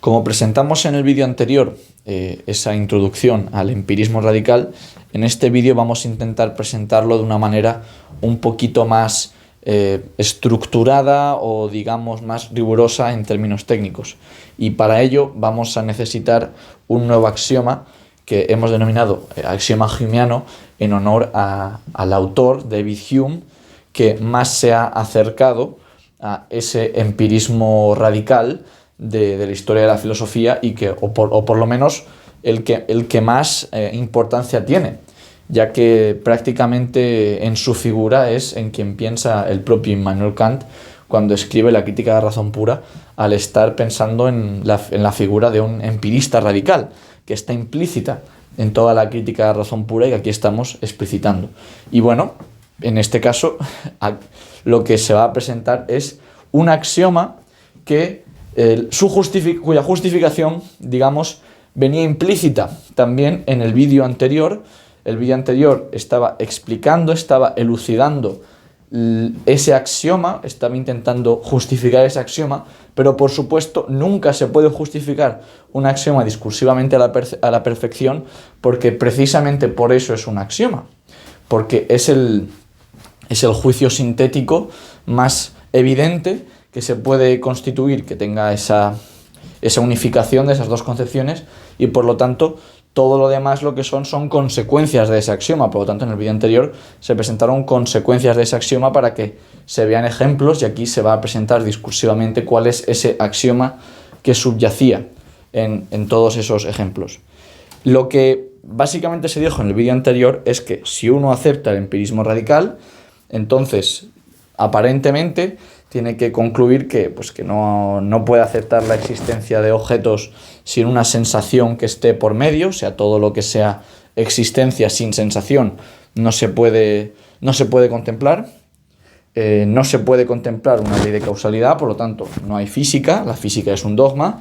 Como presentamos en el vídeo anterior esa introducción al empirismo radical, en este vídeo vamos a intentar presentarlo de una manera un poquito más estructurada o digamos más rigurosa en términos técnicos. Y para ello vamos a necesitar un nuevo axioma que hemos denominado axioma humeano en honor al autor David Hume, que más se ha acercado a ese empirismo radical de la historia de la filosofía y que, o por lo menos el que más importancia tiene, ya que prácticamente en su figura es en quien piensa el propio Immanuel Kant cuando escribe la Crítica de la razón pura, al estar pensando en la figura de un empirista radical, que está implícita en toda la Crítica de la razón pura y que aquí estamos explicitando. Y bueno, en este caso lo que se va a presentar es un axioma que cuya justificación, digamos, venía implícita también en el vídeo anterior. El vídeo anterior estaba explicando, estaba elucidando ese axioma, estaba intentando justificar ese axioma, pero por supuesto nunca se puede justificar un axioma discursivamente a la perfección, porque precisamente por eso es un axioma, porque es el juicio sintético más evidente que se puede constituir, que tenga esa unificación de esas dos concepciones, y por lo tanto todo lo demás lo que son consecuencias de ese axioma. Por lo tanto, en el vídeo anterior se presentaron consecuencias de ese axioma para que se vean ejemplos, y aquí se va a presentar discursivamente cuál es ese axioma que subyacía en todos esos ejemplos. Lo que básicamente se dijo en el vídeo anterior es que si uno acepta el empirismo radical, entonces aparentemente tiene que concluir que no puede aceptar la existencia de objetos sin una sensación que esté por medio, o sea, todo lo que sea existencia sin sensación no se puede contemplar. No se puede contemplar una ley de causalidad, por lo tanto no hay física, la física es un dogma.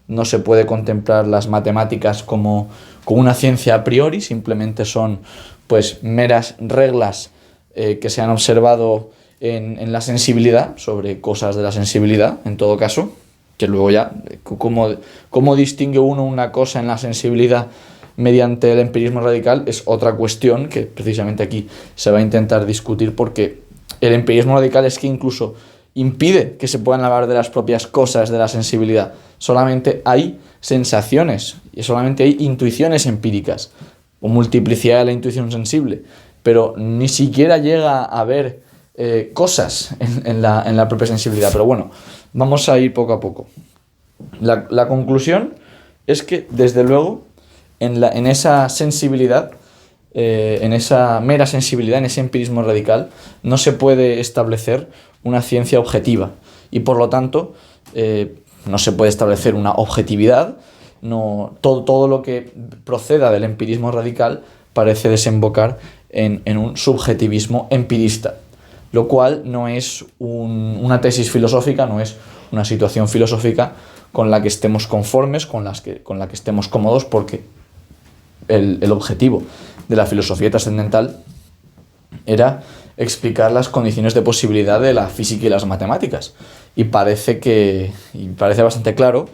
No se puede contemplar las matemáticas como una ciencia a priori, simplemente son pues meras reglas que se han observado en la sensibilidad, sobre cosas de la sensibilidad, en todo caso, que luego ya, ¿cómo distingue uno una cosa en la sensibilidad mediante el empirismo radical? Es otra cuestión que precisamente aquí se va a intentar discutir, porque el empirismo radical es que incluso impide que se puedan hablar de las propias cosas de la sensibilidad. Solamente hay sensaciones y solamente hay intuiciones empíricas, o multiplicidad de la intuición sensible, pero ni siquiera llega a haber cosas en la propia sensibilidad. Pero bueno, vamos a ir poco a poco. La conclusión es que, desde luego, en esa sensibilidad, en esa mera sensibilidad, en ese empirismo radical, no se puede establecer una ciencia objetiva, y por lo tanto no se puede establecer una objetividad. Todo lo que proceda del empirismo radical parece desembocar en un subjetivismo empirista, lo cual no es una tesis filosófica, no es una situación filosófica con la que estemos conformes, con la que estemos cómodos, porque el objetivo de la filosofía trascendental era explicar las condiciones de posibilidad de la física y las matemáticas. Y parece bastante claro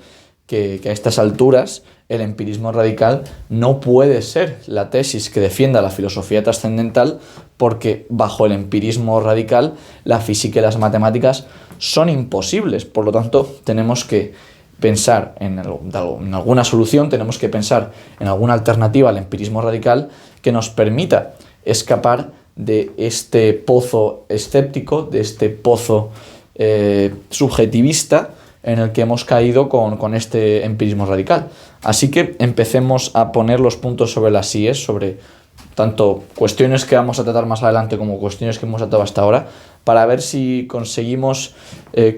que a estas alturas el empirismo radical no puede ser la tesis que defienda la filosofía trascendental, porque bajo el empirismo radical la física y las matemáticas son imposibles. Por lo tanto, tenemos que pensar en alguna solución, tenemos que pensar en alguna alternativa al empirismo radical que nos permita escapar de este pozo escéptico, de este pozo subjetivista en el que hemos caído con este empirismo radical. Así que empecemos a poner los puntos sobre las íes, sobre tanto cuestiones que vamos a tratar más adelante como cuestiones que hemos tratado hasta ahora, para ver si conseguimos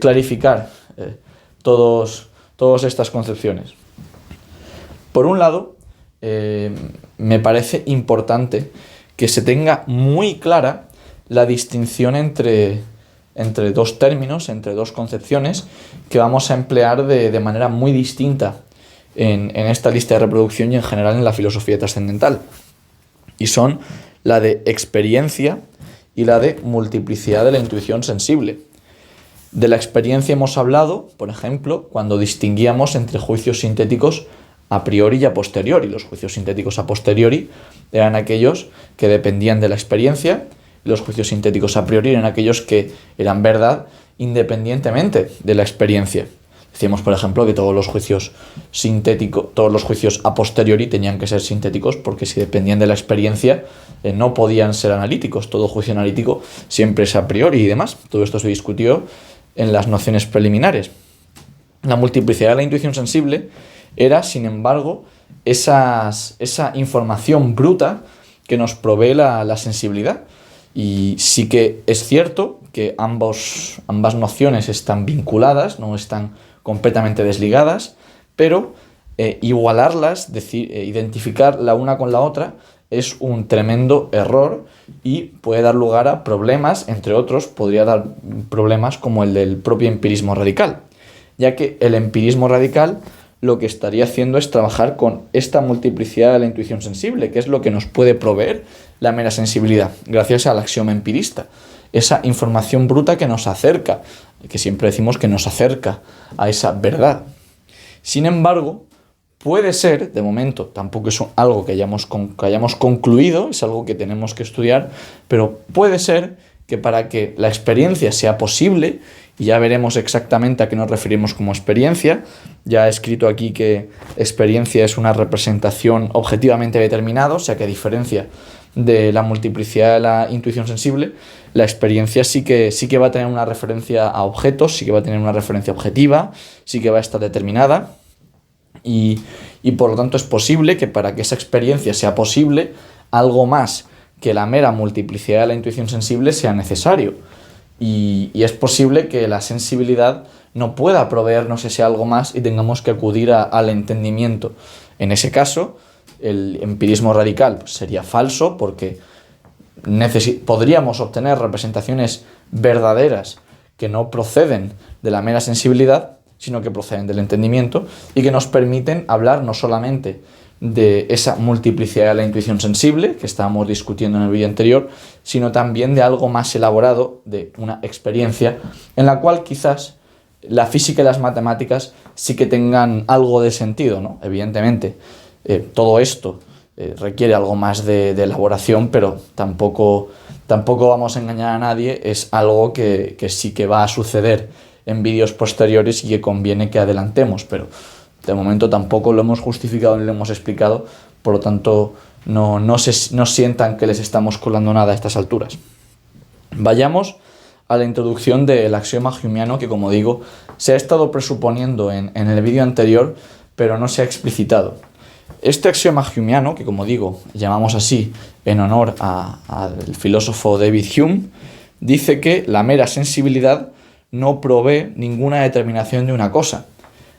clarificar todas estas concepciones. Por un lado, me parece importante que se tenga muy clara la distinción entre dos términos, entre dos concepciones que vamos a emplear de manera muy distinta en esta lista de reproducción y en general en la filosofía trascendental. Y son la de experiencia y la de multiplicidad de la intuición sensible. De la experiencia hemos hablado, por ejemplo, cuando distinguíamos entre juicios sintéticos a priori y a posteriori. Los juicios sintéticos a posteriori eran aquellos que dependían de la experiencia, y los juicios sintéticos a priori eran aquellos que eran verdad independientemente de la experiencia. Decíamos, por ejemplo, que todos los juicios a posteriori tenían que ser sintéticos porque si dependían de la experiencia no podían ser analíticos. Todo juicio analítico siempre es a priori y demás. Todo esto se discutió en las nociones preliminares. La multiplicidad de la intuición sensible era, sin embargo, esa información bruta que nos provee la sensibilidad. Y sí que es cierto que ambas nociones están vinculadas, no están completamente desligadas, pero igualarlas, identificar la una con la otra, es un tremendo error y puede dar lugar a problemas, entre otros, podría dar problemas como el del propio empirismo radical, ya que el empirismo radical lo que estaría haciendo es trabajar con esta multiplicidad de la intuición sensible, que es lo que nos puede proveer la mera sensibilidad, gracias al axioma empirista. Esa información bruta que nos acerca, que siempre decimos que nos acerca a esa verdad. Sin embargo, puede ser, de momento, tampoco es algo que hayamos concluido, es algo que tenemos que estudiar, pero puede ser que para que la experiencia sea posible, y ya veremos exactamente a qué nos referimos como experiencia, ya he escrito aquí que experiencia es una representación objetivamente determinada, o sea que a diferencia de la multiplicidad de la intuición sensible, la experiencia sí que va a tener una referencia a objetos, sí que va a tener una referencia objetiva, sí que va a estar determinada y por lo tanto es posible que para que esa experiencia sea posible, algo más que la mera multiplicidad de la intuición sensible sea necesario. Y es posible que la sensibilidad no pueda proveernos ese algo más y tengamos que acudir al entendimiento. En ese caso, el empirismo radical sería falso porque podríamos obtener representaciones verdaderas que no proceden de la mera sensibilidad, sino que proceden del entendimiento y que nos permiten hablar no solamente de esa multiplicidad de la intuición sensible que estábamos discutiendo en el vídeo anterior, sino también de algo más elaborado, de una experiencia en la cual quizás la física y las matemáticas sí que tengan algo de sentido, ¿no? Evidentemente, todo esto requiere algo más de elaboración, pero tampoco vamos a engañar a nadie, es algo que sí que va a suceder en vídeos posteriores y que conviene que adelantemos, pero de momento tampoco lo hemos justificado ni lo hemos explicado, por lo tanto no sientan que les estamos colando nada a estas alturas. Vayamos a la introducción del axioma humeano que, como digo, se ha estado presuponiendo en el vídeo anterior, pero no se ha explicitado. Este axioma humeano, que como digo, llamamos así en honor al filósofo David Hume, dice que la mera sensibilidad no provee ninguna determinación de una cosa.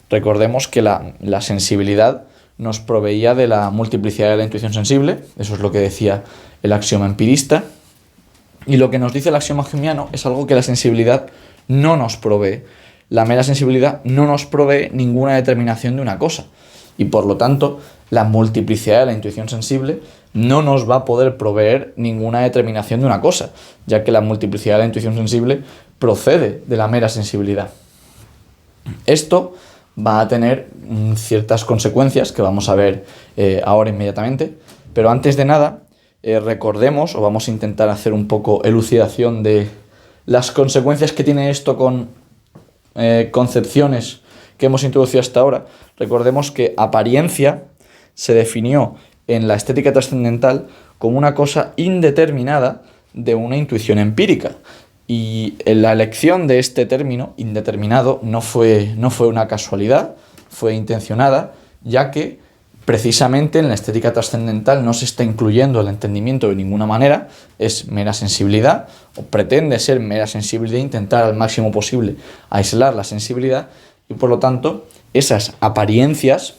Recordemos que la sensibilidad nos proveía de la multiplicidad de la intuición sensible, eso es lo que decía el axioma empirista, y lo que nos dice el axioma humeano es algo que la sensibilidad no nos provee. La mera sensibilidad no nos provee ninguna determinación de una cosa, y por lo tanto la multiplicidad de la intuición sensible no nos va a poder proveer ninguna determinación de una cosa, ya que la multiplicidad de la intuición sensible procede de la mera sensibilidad. Esto va a tener ciertas consecuencias que vamos a ver ahora inmediatamente, pero antes de nada recordemos, o vamos a intentar hacer un poco elucidación de las consecuencias que tiene esto con concepciones que hemos introducido hasta ahora. Recordemos que apariencia se definió en la estética trascendental como una cosa indeterminada de una intuición empírica. Y la elección de este término, indeterminado, no fue una casualidad, fue intencionada, ya que precisamente en la estética trascendental no se está incluyendo el entendimiento de ninguna manera, es mera sensibilidad, o pretende ser mera sensibilidad, intentar al máximo posible aislar la sensibilidad, y por lo tanto esas apariencias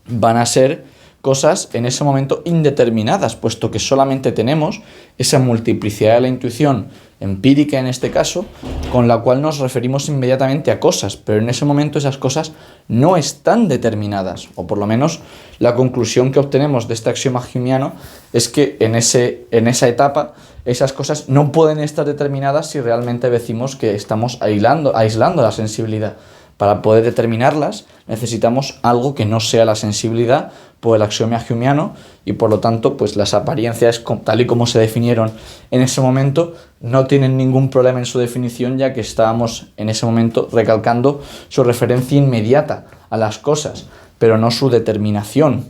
van a ser cosas en ese momento indeterminadas, puesto que solamente tenemos esa multiplicidad de la intuición empírica en este caso, con la cual nos referimos inmediatamente a cosas, pero en ese momento esas cosas no están determinadas, o por lo menos la conclusión que obtenemos de este axioma humeano es que en esa etapa esas cosas no pueden estar determinadas si realmente decimos que estamos aislando la sensibilidad. Para poder determinarlas necesitamos algo que no sea la sensibilidad por el axioma humeano y por lo tanto pues las apariencias tal y como se definieron en ese momento no tienen ningún problema en su definición, ya que estábamos en ese momento recalcando su referencia inmediata a las cosas, pero no su determinación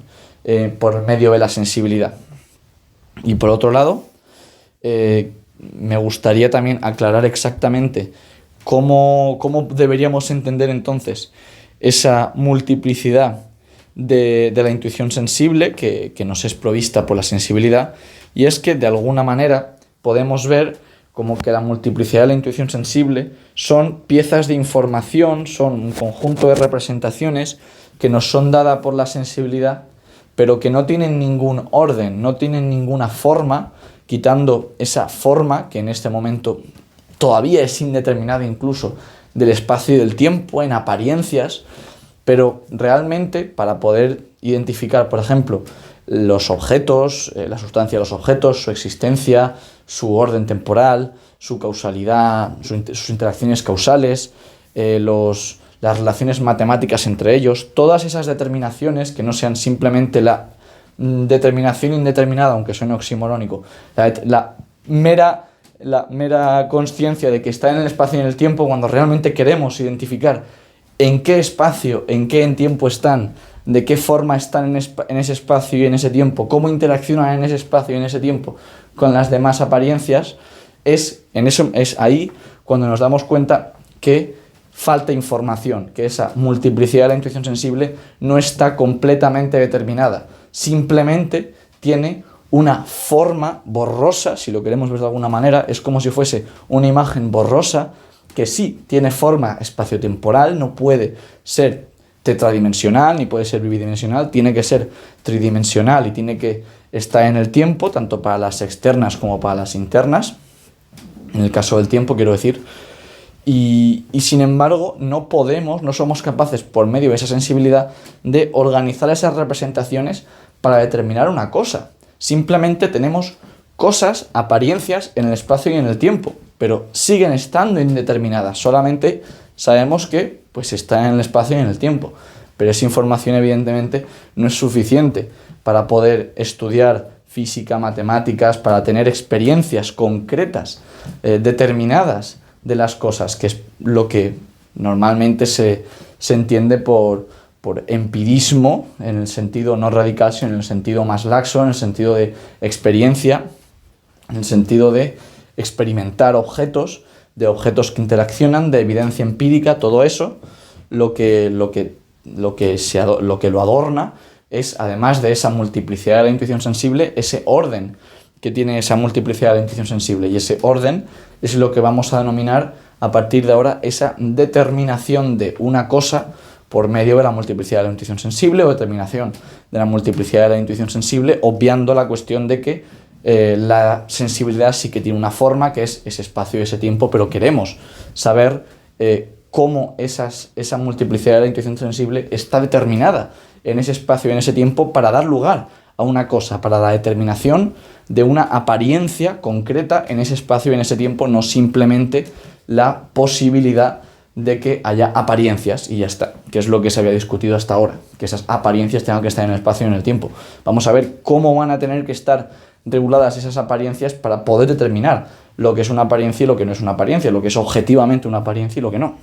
por medio de la sensibilidad. Y por otro lado, me gustaría también aclarar exactamente cómo deberíamos entender entonces esa multiplicidad de la intuición sensible que nos es provista por la sensibilidad, y es que de alguna manera podemos ver como que la multiplicidad de la intuición sensible son piezas de información, son un conjunto de representaciones que nos son dadas por la sensibilidad, pero que no tienen ningún orden, no tienen ninguna forma, quitando esa forma que en este momento todavía es indeterminada incluso del espacio y del tiempo en apariencias, pero realmente para poder identificar, por ejemplo, los objetos, la sustancia de los objetos, su existencia, su orden temporal, su causalidad, sus interacciones causales, las relaciones matemáticas entre ellos, todas esas determinaciones que no sean simplemente la determinación indeterminada, aunque suene oximorónico, la mera consciencia de que está en el espacio y en el tiempo, cuando realmente queremos identificar en qué espacio, en qué tiempo están, de qué forma están en ese espacio y en ese tiempo, cómo interaccionan en ese espacio y en ese tiempo con las demás apariencias, es ahí cuando nos damos cuenta que falta información, que esa multiplicidad de la intuición sensible no está completamente determinada, simplemente tiene una forma borrosa, si lo queremos ver de alguna manera, es como si fuese una imagen borrosa que sí tiene forma espaciotemporal, no puede ser tetradimensional ni puede ser bidimensional, tiene que ser tridimensional y tiene que estar en el tiempo, tanto para las externas como para las internas, en el caso del tiempo quiero decir, y sin embargo no somos capaces por medio de esa sensibilidad de organizar esas representaciones para determinar una cosa. Simplemente tenemos cosas, apariencias en el espacio y en el tiempo, pero siguen estando indeterminadas. Solamente sabemos que pues están en el espacio y en el tiempo, pero esa información evidentemente no es suficiente para poder estudiar física, matemáticas, para tener experiencias concretas, determinadas de las cosas, que es lo que normalmente se entiende por empirismo, en el sentido no radical, sino en el sentido más laxo, en el sentido de experiencia, en el sentido de experimentar objetos, de objetos que interaccionan, de evidencia empírica, todo eso, lo que lo adorna es, además de esa multiplicidad de la intuición sensible, ese orden que tiene esa multiplicidad de la intuición sensible, y ese orden es lo que vamos a denominar a partir de ahora esa determinación de una cosa por medio de la multiplicidad de la intuición sensible, o determinación de la multiplicidad de la intuición sensible, obviando la cuestión de que la sensibilidad sí que tiene una forma, que es ese espacio y ese tiempo, pero queremos saber cómo esa multiplicidad de la intuición sensible está determinada en ese espacio y en ese tiempo para dar lugar a una cosa, para la determinación de una apariencia concreta en ese espacio y en ese tiempo, no simplemente la posibilidad de que haya apariencias y ya está, que es lo que se había discutido hasta ahora, que esas apariencias tengan que estar en el espacio y en el tiempo. Vamos a ver cómo van a tener que estar reguladas esas apariencias para poder determinar lo que es una apariencia y lo que no es una apariencia, lo que es objetivamente una apariencia y lo que no.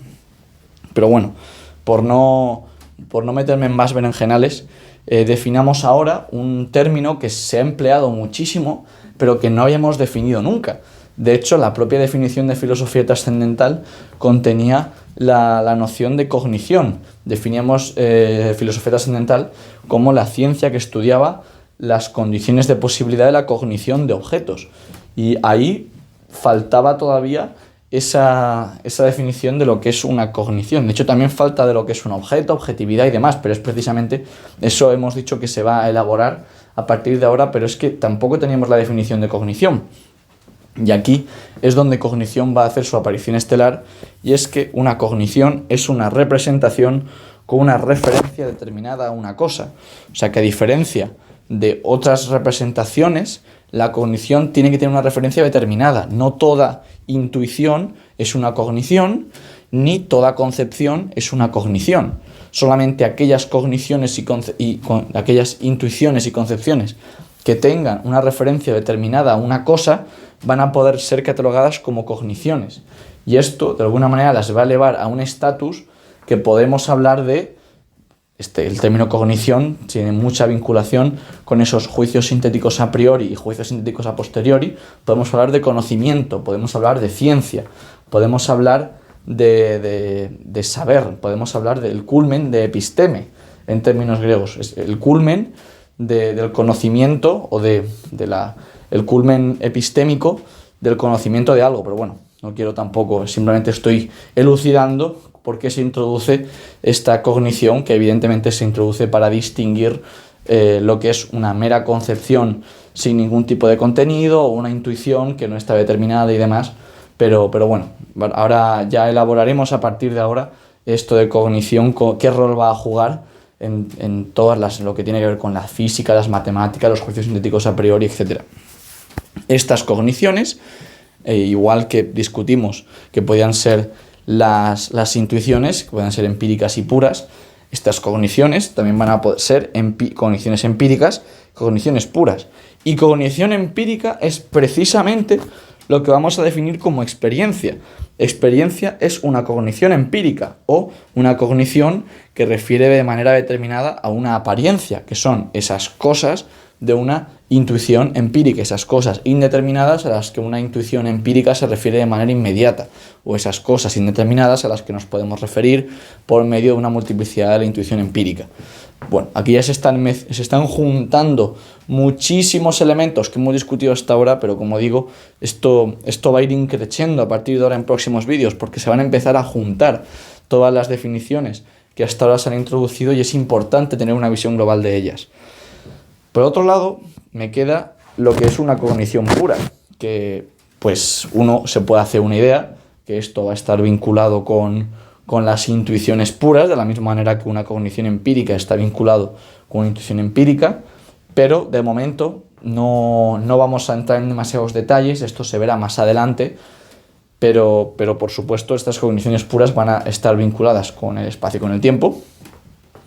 Pero bueno, por no meterme en más berenjenales, definamos ahora un término que se ha empleado muchísimo, pero que no habíamos definido nunca. De hecho, la propia definición de filosofía trascendental contenía la noción de cognición. Definíamos filosofía trascendental como la ciencia que estudiaba las condiciones de posibilidad de la cognición de objetos. Y ahí faltaba todavía esa definición de lo que es una cognición. De hecho, también falta de lo que es un objeto, objetividad y demás, pero es precisamente eso hemos dicho que se va a elaborar a partir de ahora, pero es que tampoco teníamos la definición de cognición. Y aquí es donde cognición va a hacer su aparición estelar, y es que una cognición es una representación con una referencia determinada a una cosa. O sea que a diferencia de otras representaciones, la cognición tiene que tener una referencia determinada. No toda intuición es una cognición, ni toda concepción es una cognición. Solamente aquellas cogniciones aquellas intuiciones y concepciones que tengan una referencia determinada a una cosa van a poder ser catalogadas como cogniciones. Y esto, de alguna manera, las va a elevar a un estatus que podemos hablar de... el término cognición tiene mucha vinculación con esos juicios sintéticos a priori y juicios sintéticos a posteriori. Podemos hablar de conocimiento, podemos hablar de ciencia, podemos hablar de saber, podemos hablar del culmen de episteme en términos griegos. Es el culmen del conocimiento o el culmen epistémico del conocimiento de algo. Pero bueno, no quiero tampoco, simplemente estoy elucidando por qué se introduce esta cognición, que evidentemente se introduce para distinguir lo que es una mera concepción sin ningún tipo de contenido o una intuición que no está determinada y demás. Pero bueno, ahora ya elaboraremos a partir de ahora esto de cognición, qué rol va a jugar en todas lo que tiene que ver con la física, las matemáticas, los juicios sintéticos a priori, etc. Estas cogniciones, igual que discutimos que podían ser las intuiciones, que pueden ser empíricas y puras, estas cogniciones también van a poder ser cogniciones empíricas, cogniciones puras. Y cognición empírica es precisamente lo que vamos a definir como experiencia. Experiencia es una cognición empírica o una cognición que refiere de manera determinada a una apariencia, que son esas cosas de una intuición empírica, esas cosas indeterminadas a las que una intuición empírica se refiere de manera inmediata, o esas cosas indeterminadas a las que nos podemos referir por medio de una multiplicidad de la intuición empírica. Bueno, aquí ya se están juntando muchísimos elementos que hemos discutido hasta ahora, pero como digo, esto va a ir increciendo a partir de ahora en próximos vídeos, porque se van a empezar a juntar todas las definiciones que hasta ahora se han introducido y es importante tener una visión global de ellas. Por otro lado, me queda lo que es una cognición pura, que pues uno se puede hacer una idea que esto va a estar vinculado con las intuiciones puras, de la misma manera que una cognición empírica está vinculado con una intuición empírica, pero de momento no vamos a entrar en demasiados detalles, esto se verá más adelante, pero por supuesto estas cogniciones puras van a estar vinculadas con el espacio y con el tiempo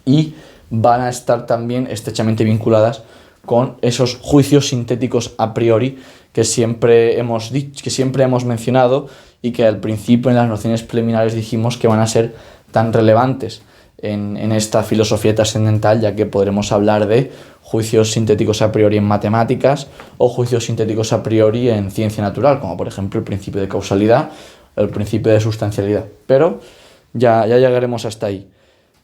y van a estar también estrechamente vinculadas con esos juicios sintéticos a priori que siempre hemos mencionado y que al principio en las nociones preliminares dijimos que van a ser tan relevantes en esta filosofía trascendental, ya que podremos hablar de juicios sintéticos a priori en matemáticas o juicios sintéticos a priori en ciencia natural, como por ejemplo el principio de causalidad, el principio de sustancialidad. Pero ya llegaremos hasta ahí.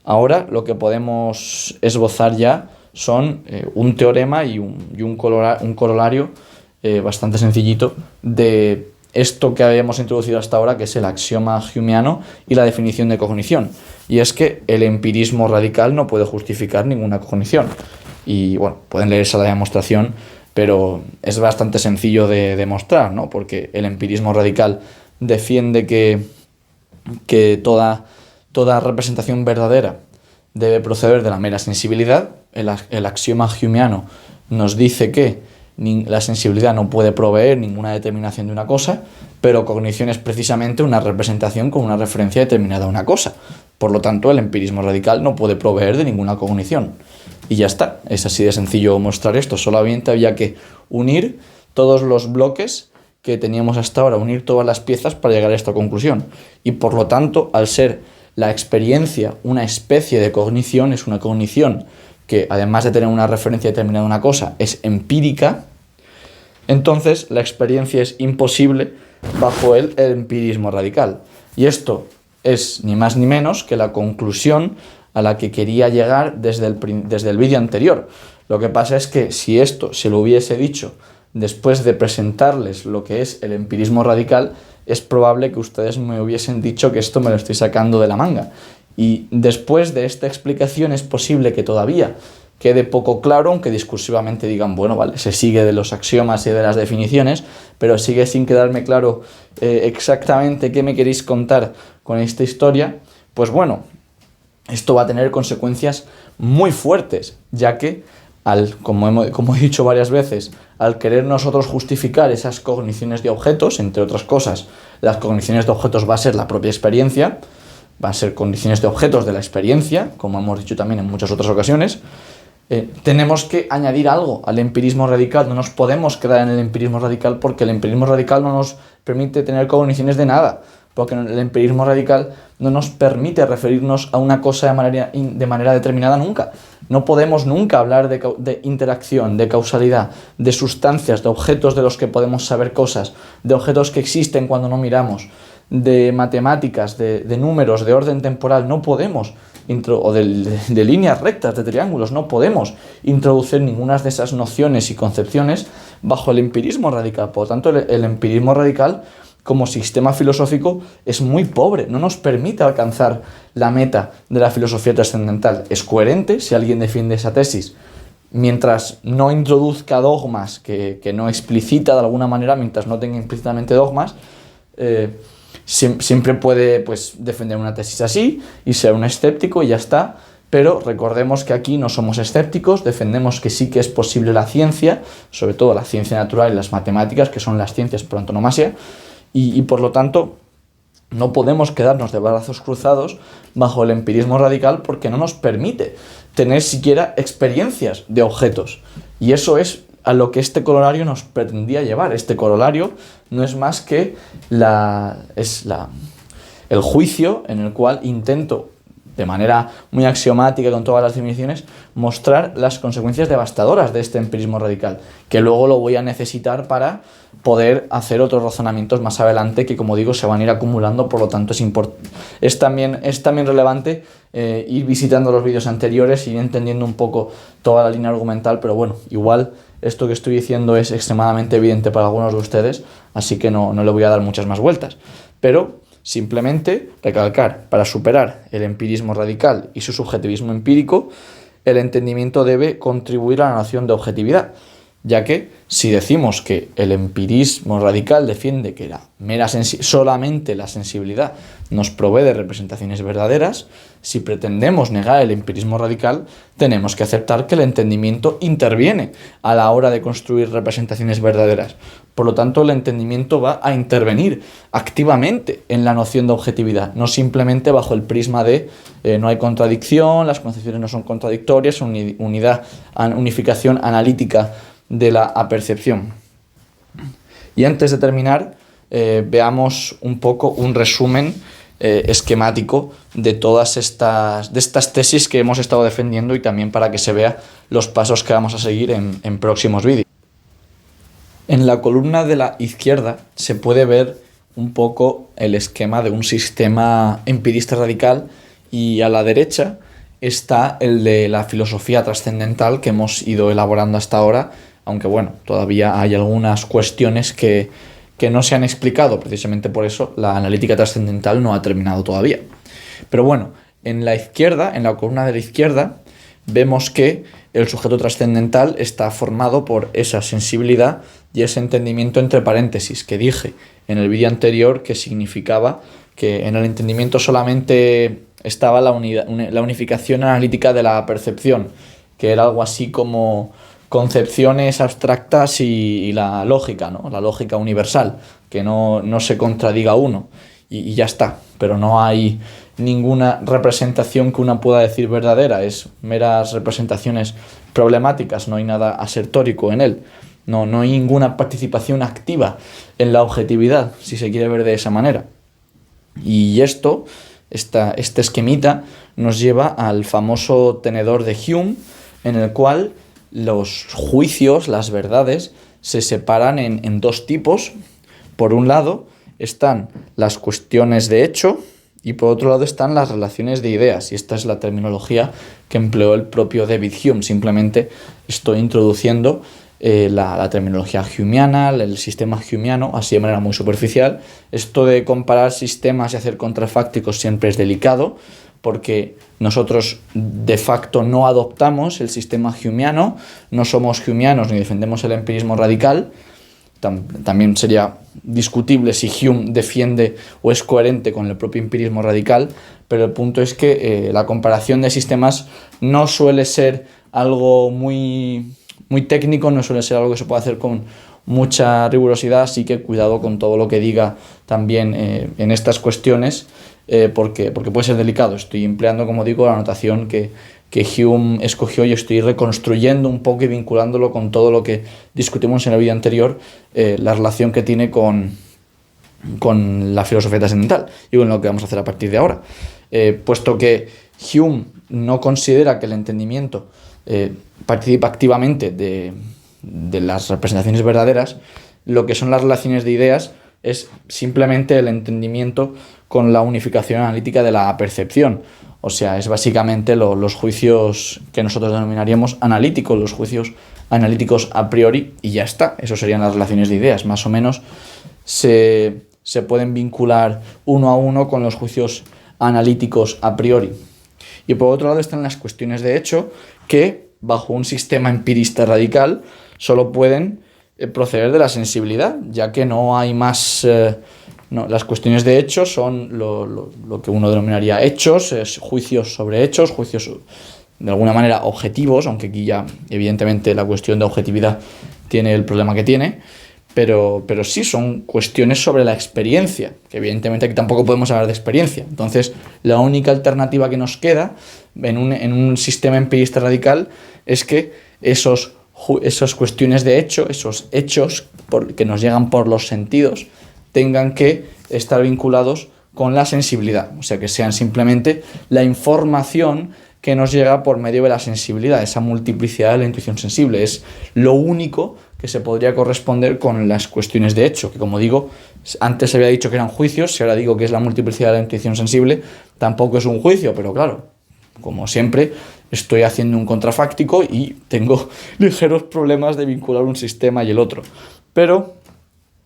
Ahora lo que podemos esbozar ya son un teorema y un corolario bastante sencillito de esto que habíamos introducido hasta ahora, que es el axioma humeano y la definición de cognición. Y es que el empirismo radical no puede justificar ninguna cognición. Y bueno, pueden leerse la demostración, pero es bastante sencillo de demostrar, ¿no? Porque el empirismo radical defiende que toda representación verdadera debe proceder de la mera sensibilidad. El axioma humeano nos dice que la sensibilidad no puede proveer ninguna determinación de una cosa, pero cognición es precisamente una representación con una referencia determinada a una cosa. Por lo tanto, el empirismo radical no puede proveer de ninguna cognición. Y ya está, es así de sencillo mostrar esto. Solamente había que unir todos los bloques que teníamos hasta ahora, unir todas las piezas para llegar a esta conclusión. Y por lo tanto, al ser la experiencia una especie de cognición, es una cognición que además de tener una referencia determinada a una cosa, es empírica, entonces la experiencia es imposible bajo el empirismo radical. Y esto es ni más ni menos que la conclusión a la que quería llegar desde el vídeo anterior. Lo que pasa es que si esto se lo hubiese dicho después de presentarles lo que es el empirismo radical, es probable que ustedes me hubiesen dicho que esto me lo estoy sacando de la manga. Y después de esta explicación es posible que todavía quede poco claro, aunque discursivamente digan, bueno, vale, se sigue de los axiomas y de las definiciones, pero sigue sin quedarme claro exactamente qué me queréis contar con esta historia. Pues bueno, esto va a tener consecuencias muy fuertes, ya que como he dicho varias veces, al querer nosotros justificar esas cogniciones de objetos, entre otras cosas, las cogniciones de objetos va a ser la propia experiencia, va a ser cogniciones de objetos de la experiencia, como hemos dicho también en muchas otras ocasiones. Tenemos que añadir algo al empirismo radical, no nos podemos quedar en el empirismo radical porque el empirismo radical no nos permite tener cogniciones de nada, porque el empirismo radical no nos permite referirnos a una cosa de manera determinada nunca. No podemos nunca hablar de interacción, de causalidad, de sustancias, de objetos de los que podemos saber cosas, de objetos que existen cuando no miramos, de matemáticas, de números, de orden temporal. No podemos, o de líneas rectas, de triángulos, no podemos introducir ninguna de esas nociones y concepciones bajo el empirismo radical. Por lo tanto, el empirismo radical como sistema filosófico es muy pobre, no nos permite alcanzar la meta de la filosofía trascendental. Es coherente si alguien defiende esa tesis, mientras no introduzca dogmas que no explicita de alguna manera, mientras no tenga implícitamente dogmas, siempre puede defender una tesis así y ser un escéptico y ya está. Pero recordemos que aquí no somos escépticos, defendemos que sí que es posible la ciencia, sobre todo la ciencia natural y las matemáticas, que son las ciencias por antonomasia, y por lo tanto no podemos quedarnos de brazos cruzados bajo el empirismo radical porque no nos permite tener siquiera experiencias de objetos. Y eso es a lo que este corolario nos pretendía llevar. Este corolario no es más que el juicio en el cual intento, de manera muy axiomática con todas las definiciones, mostrar las consecuencias devastadoras de este empirismo radical, que luego lo voy a necesitar para poder hacer otros razonamientos más adelante que, como digo, se van a ir acumulando. Por lo tanto, es también relevante ir visitando los vídeos anteriores y ir entendiendo un poco toda la línea argumental, pero bueno, igual esto que estoy diciendo es extremadamente evidente para algunos de ustedes, así que no le voy a dar muchas más vueltas. Pero simplemente recalcar, para superar el empirismo radical y su subjetivismo empírico, el entendimiento debe contribuir a la noción de objetividad, ya que si decimos que el empirismo radical defiende que solamente la sensibilidad nos provee de representaciones verdaderas, si pretendemos negar el empirismo radical, tenemos que aceptar que el entendimiento interviene a la hora de construir representaciones verdaderas. Por lo tanto, el entendimiento va a intervenir activamente en la noción de objetividad, no simplemente bajo el prisma de no hay contradicción, las concepciones no son contradictorias, unificación analítica de la apercepción. Y antes de terminar, veamos un poco un resumen esquemático de todas estas tesis que hemos estado defendiendo y también para que se vea los pasos que vamos a seguir en próximos vídeos. En la columna de la izquierda se puede ver un poco el esquema de un sistema empirista radical y a la derecha está el de la filosofía trascendental que hemos ido elaborando hasta ahora, aunque bueno, todavía hay algunas cuestiones que no se han explicado, precisamente por eso la analítica trascendental no ha terminado todavía. Pero bueno, en la izquierda, en la columna de la izquierda, vemos que el sujeto trascendental está formado por esa sensibilidad y ese entendimiento entre paréntesis que dije en el vídeo anterior, que significaba que en el entendimiento solamente estaba la unificación analítica de la percepción, que era algo así como concepciones abstractas y la lógica, ¿no? La lógica universal, que no se contradiga uno y ya está, pero no hay ninguna representación que una pueda decir verdadera, es meras representaciones problemáticas, no hay nada asertórico en él, no hay ninguna participación activa en la objetividad, si se quiere ver de esa manera. Y este esquemita nos lleva al famoso tenedor de Hume, en el cual los juicios, las verdades, se separan en dos tipos. Por un lado están las cuestiones de hecho y por otro lado están las relaciones de ideas. Y esta es la terminología que empleó el propio David Hume. Simplemente estoy introduciendo la terminología humeana, el sistema humeano, así de manera muy superficial. Esto de comparar sistemas y hacer contrafácticos siempre es delicado, porque nosotros de facto no adoptamos el sistema humeano, no somos humeanos ni defendemos el empirismo radical. también sería discutible si Hume defiende o es coherente con el propio empirismo radical, pero el punto es que la comparación de sistemas no suele ser algo muy técnico, no suele ser algo que se pueda hacer con mucha rigurosidad, así que cuidado con todo lo que diga también en estas cuestiones, porque puede ser delicado. Estoy empleando, como digo, la notación que Hume escogió y estoy reconstruyendo un poco y vinculándolo con todo lo que discutimos en el vídeo anterior, la relación que tiene con la filosofía trascendental y con lo que vamos a hacer a partir de ahora. Puesto que Hume no considera que el entendimiento participa activamente de las representaciones verdaderas, lo que son las relaciones de ideas es simplemente el entendimiento con la unificación analítica de la percepción. O sea, es básicamente los juicios que nosotros denominaríamos analíticos, los juicios analíticos a priori, y ya está. Eso serían las relaciones de ideas. Más o menos se pueden vincular uno a uno con los juicios analíticos a priori. Y por otro lado están las cuestiones de hecho que, bajo un sistema empirista radical, solo pueden proceder de la sensibilidad, ya que no hay más... las cuestiones de hechos son lo que uno denominaría hechos, juicios sobre hechos, juicios de alguna manera objetivos, aunque aquí ya evidentemente la cuestión de objetividad tiene el problema que tiene, pero sí son cuestiones sobre la experiencia, que evidentemente aquí tampoco podemos hablar de experiencia. Entonces, la única alternativa que nos queda en un sistema empirista radical es que esas cuestiones de hecho, esos hechos que nos llegan por los sentidos, tengan que estar vinculados con la sensibilidad, o sea, que sean simplemente la información que nos llega por medio de la sensibilidad, esa multiplicidad de la intuición sensible. Es lo único que se podría corresponder con las cuestiones de hecho, que como digo, antes había dicho que eran juicios, si ahora digo que es la multiplicidad de la intuición sensible, tampoco es un juicio, pero claro, como siempre, estoy haciendo un contrafáctico y tengo ligeros problemas de vincular un sistema y el otro. Pero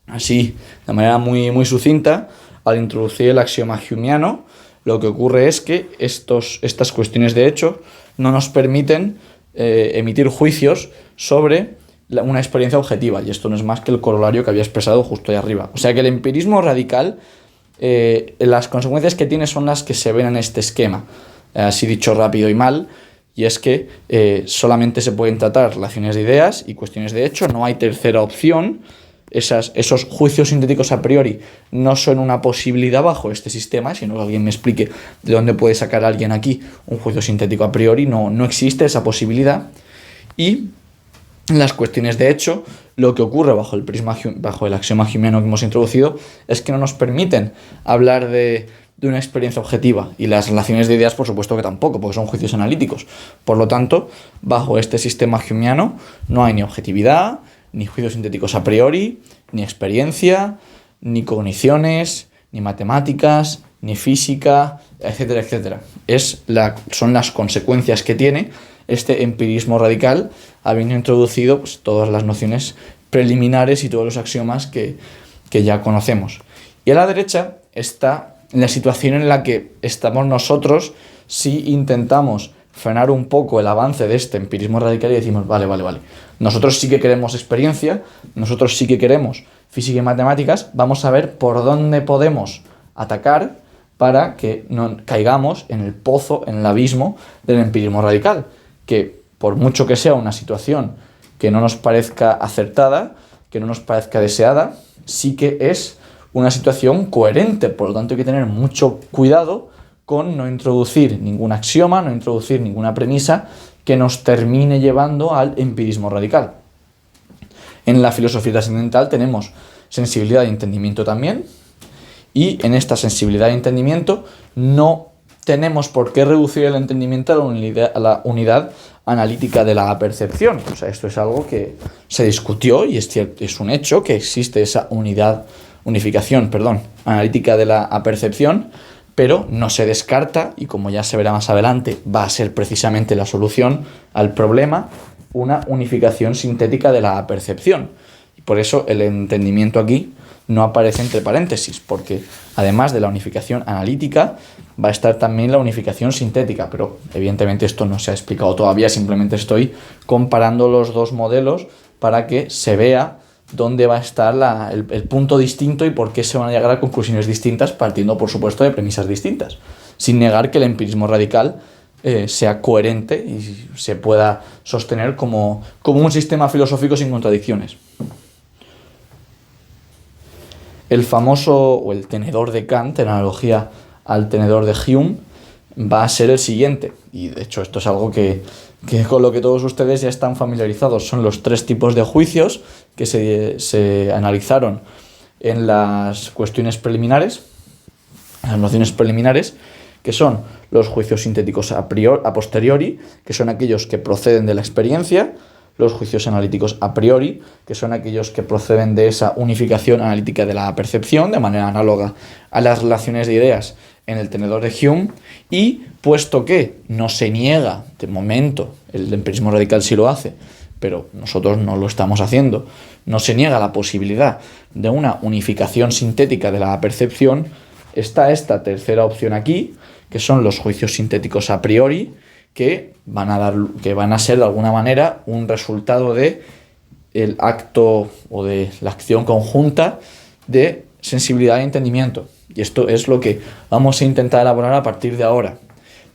así, de manera muy sucinta, al introducir el axioma humeano, lo que ocurre es que estas cuestiones de hecho no nos permiten emitir juicios sobre una experiencia objetiva, y esto no es más que el corolario que había expresado justo ahí arriba. O sea que el empirismo radical, las consecuencias que tiene son las que se ven en este esquema, así dicho rápido y mal, y es que solamente se pueden tratar relaciones de ideas y cuestiones de hecho, no hay tercera opción. Esos juicios sintéticos a priori no son una posibilidad bajo este sistema, sino que alguien me explique de dónde puede sacar alguien aquí un juicio sintético a priori, no existe esa posibilidad. Y las cuestiones de hecho, lo que ocurre bajo el axioma humeano que hemos introducido es que no nos permiten hablar de una experiencia objetiva, y las relaciones de ideas por supuesto que tampoco, porque son juicios analíticos. Por lo tanto, bajo este sistema humeano no hay ni objetividad, ni juicios sintéticos a priori, ni experiencia, ni cogniciones, ni matemáticas, ni física, etcétera, etcétera. Son las consecuencias que tiene este empirismo radical, habiendo introducido pues, todas las nociones preliminares y todos los axiomas que ya conocemos. Y a la derecha está la situación en la que estamos nosotros si intentamos frenar un poco el avance de este empirismo radical y decimos, vale, nosotros sí que queremos experiencia, nosotros sí que queremos física y matemáticas, vamos a ver por dónde podemos atacar para que no caigamos en el pozo, en el abismo del empirismo radical, que por mucho que sea una situación que no nos parezca acertada, que no nos parezca deseada, sí que es una situación coherente, por lo tanto hay que tener mucho cuidado con no introducir ningún axioma, no introducir ninguna premisa que nos termine llevando al empirismo radical. En la filosofía trascendental tenemos sensibilidad y entendimiento también, y en esta sensibilidad y entendimiento no tenemos por qué reducir el entendimiento a la unidad analítica de la percepción. O sea, esto es algo que se discutió y es cierto, es un hecho que existe esa unificación analítica de la percepción, pero no se descarta, y como ya se verá más adelante, va a ser precisamente la solución al problema, una unificación sintética de la percepción. Y por eso el entendimiento aquí no aparece entre paréntesis, porque además de la unificación analítica, va a estar también la unificación sintética, pero evidentemente esto no se ha explicado todavía, simplemente estoy comparando los dos modelos para que se vea dónde va a estar el punto distinto y por qué se van a llegar a conclusiones distintas, partiendo, por supuesto, de premisas distintas, sin negar que el empirismo radical sea coherente y se pueda sostener como un sistema filosófico sin contradicciones. El famoso, o el tenedor de Kant, en analogía al tenedor de Hume, va a ser el siguiente, y de hecho esto es algo que con lo que todos ustedes ya están familiarizados. Son los 3 tipos de juicios que se analizaron en las cuestiones preliminares, las nociones preliminares, que son los juicios sintéticos a posteriori, que son aquellos que proceden de la experiencia, los juicios analíticos a priori, que son aquellos que proceden de esa unificación analítica de la percepción, de manera análoga a las relaciones de ideas en el tenedor de Hume, y puesto que no se niega, de momento, el empirismo radical sí lo hace, pero nosotros no lo estamos haciendo, no se niega la posibilidad de una unificación sintética de la percepción, está esta tercera opción aquí, que son los juicios sintéticos a priori, que van a ser de alguna manera un resultado de el acto o de la acción conjunta de sensibilidad y entendimiento. Y esto es lo que vamos a intentar elaborar a partir de ahora.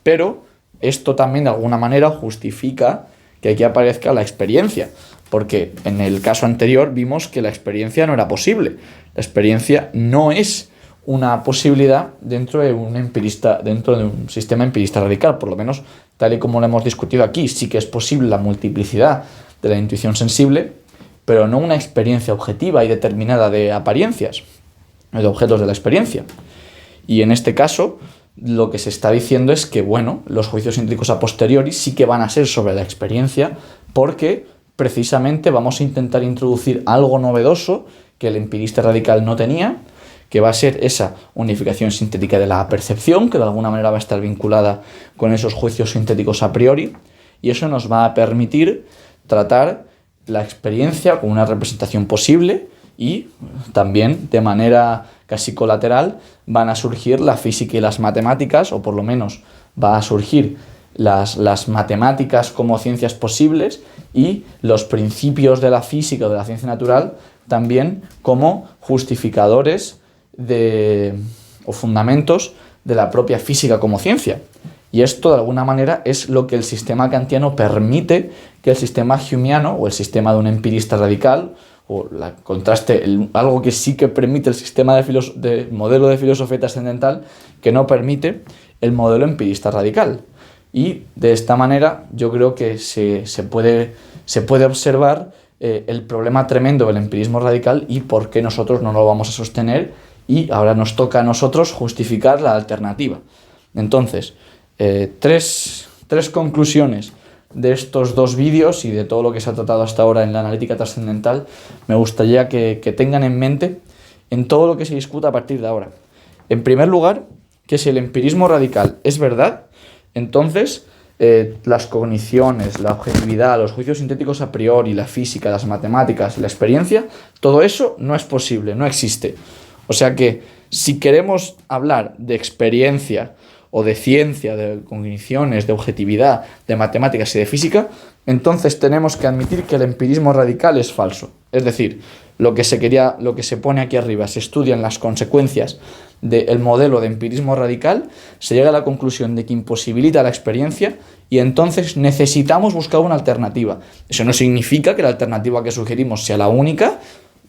Pero esto también de alguna manera justifica que aquí aparezca la experiencia, porque en el caso anterior vimos que la experiencia no era posible. La experiencia no es una posibilidad dentro de un sistema empirista radical, por lo menos tal y como lo hemos discutido aquí. Sí que es posible la multiplicidad de la intuición sensible, pero no una experiencia objetiva y determinada de apariencias, de objetos de la experiencia. Y en este caso, lo que se está diciendo es que, bueno, los juicios sintéticos a posteriori sí que van a ser sobre la experiencia, porque precisamente vamos a intentar introducir algo novedoso que el empirista radical no tenía, que va a ser esa unificación sintética de la percepción, que de alguna manera va a estar vinculada con esos juicios sintéticos a priori, y eso nos va a permitir tratar la experiencia como una representación posible, y también de manera casi colateral van a surgir la física y las matemáticas, o por lo menos va a surgir las matemáticas como ciencias posibles y los principios de la física o de la ciencia natural también como justificadores o fundamentos de la propia física como ciencia. Y esto de alguna manera es lo que el sistema kantiano permite que el sistema humeano o el sistema de un empirista radical o algo que sí que permite el sistema de modelo de filosofía trascendental, que no permite el modelo empirista radical. Y de esta manera yo creo que se puede observar el problema tremendo del empirismo radical y por qué nosotros no lo vamos a sostener, y ahora nos toca a nosotros justificar la alternativa. Entonces, tres conclusiones de estos 2 vídeos y de todo lo que se ha tratado hasta ahora en la analítica trascendental me gustaría que tengan en mente en todo lo que se discuta a partir de ahora. En primer lugar, que si el empirismo radical es verdad, entonces las cogniciones, la objetividad, los juicios sintéticos a priori, la física, las matemáticas, la experiencia, todo eso no es posible, no existe. O sea que si queremos hablar de experiencia o de ciencia, de cogniciones, de objetividad, de matemáticas y de física, entonces tenemos que admitir que el empirismo radical es falso. Es decir, lo que se pone aquí arriba, se estudian las consecuencias del modelo de empirismo radical, se llega a la conclusión de que imposibilita la experiencia y entonces necesitamos buscar una alternativa. Eso no significa que la alternativa que sugerimos sea la única.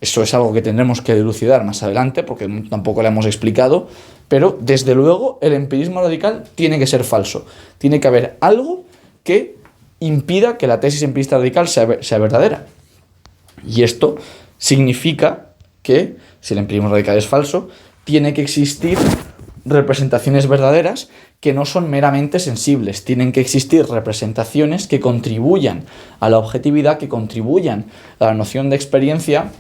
Eso es algo que tendremos que dilucidar más adelante porque tampoco lo hemos explicado, pero desde luego el empirismo radical tiene que ser falso. Tiene que haber algo que impida que la tesis empirista radical sea verdadera. Y esto significa que, si el empirismo radical es falso, tiene que existir representaciones verdaderas que no son meramente sensibles. Tienen que existir representaciones que contribuyan a la objetividad, que contribuyan a la noción de experiencia,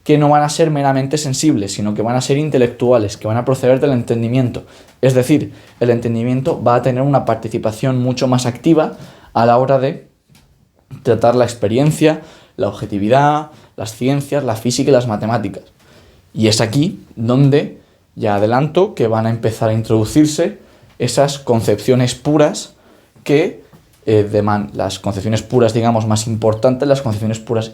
que no van a ser meramente sensibles, sino que van a ser intelectuales, que van a proceder del entendimiento. Es decir, el entendimiento va a tener una participación mucho más activa a la hora de tratar la experiencia, la objetividad, las ciencias, la física y las matemáticas. Y es aquí donde, ya adelanto, que van a empezar a introducirse esas concepciones puras que, las concepciones puras, digamos, más importantes, las concepciones puras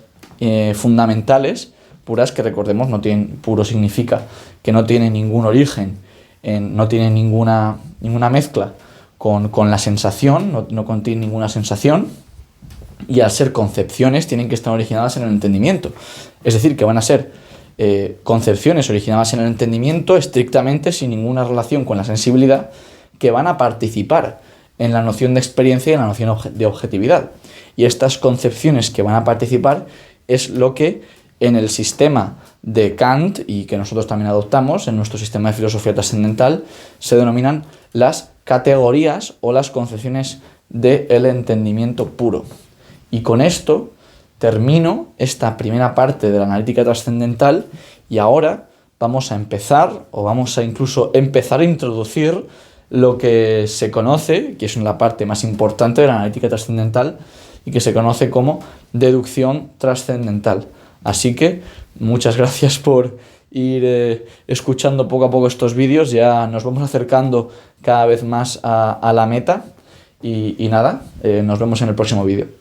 fundamentales, puras, que recordemos, no tienen, puro significa que no tiene ningún origen, no tiene ninguna mezcla con la sensación, no contiene ninguna sensación, y al ser concepciones tienen que estar originadas en el entendimiento. Es decir, que van a ser concepciones originadas en el entendimiento estrictamente sin ninguna relación con la sensibilidad, que van a participar en la noción de experiencia y en la noción de objetividad. Y estas concepciones que van a participar es lo que en el sistema de Kant, y que nosotros también adoptamos en nuestro sistema de filosofía trascendental, se denominan las categorías o las concepciones del entendimiento puro. Y con esto termino esta primera parte de la analítica trascendental, y ahora vamos a empezar, o vamos a incluso empezar a introducir lo que se conoce, que es la parte más importante de la analítica trascendental, y que se conoce como deducción trascendental. Así que muchas gracias por ir escuchando poco a poco estos vídeos. Ya nos vamos acercando cada vez más a la meta, y nada, nos vemos en el próximo vídeo.